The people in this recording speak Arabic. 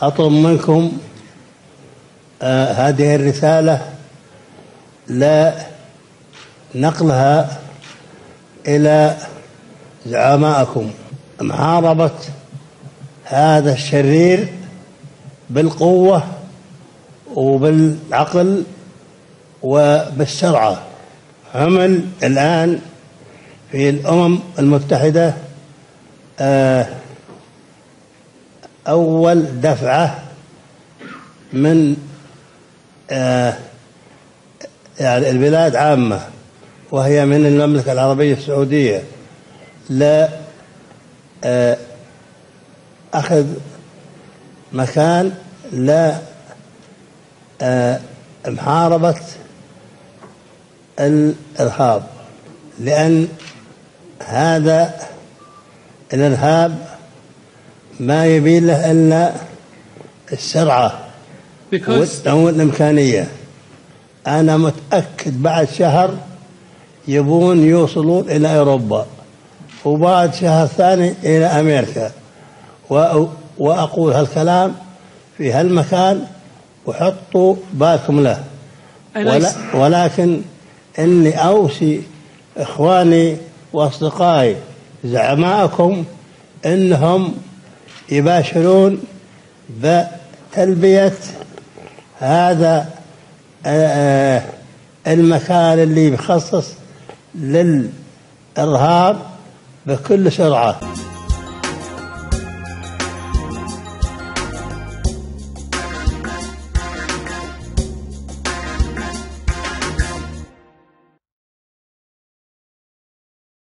أطلب منكم هذه الرسالة لنقلها إلى زعمائكم، محاربة هذا الشرير بالقوة وبالعقل وبالسرعة. عمل الآن في الأمم المتحدة أول دفعة من يعني البلاد عامة، وهي من المملكة العربية السعودية، لأخذ مكان لمحاربة الإرهاب، لأن هذا الإرهاب ما يبي له إلا السرعة والإمكانية. أنا متأكد بعد شهر يبون يوصلون إلى أوروبا، وبعد شهر ثاني إلى أمريكا، وأقول هالكلام في هالمكان وحطوا بالكم له. ولكن إني أوصي إخواني وأصدقائي زعمائكم إنهم يباشرون بتلبية هذا المكان اللي يخصص للإرهاب بكل سرعة.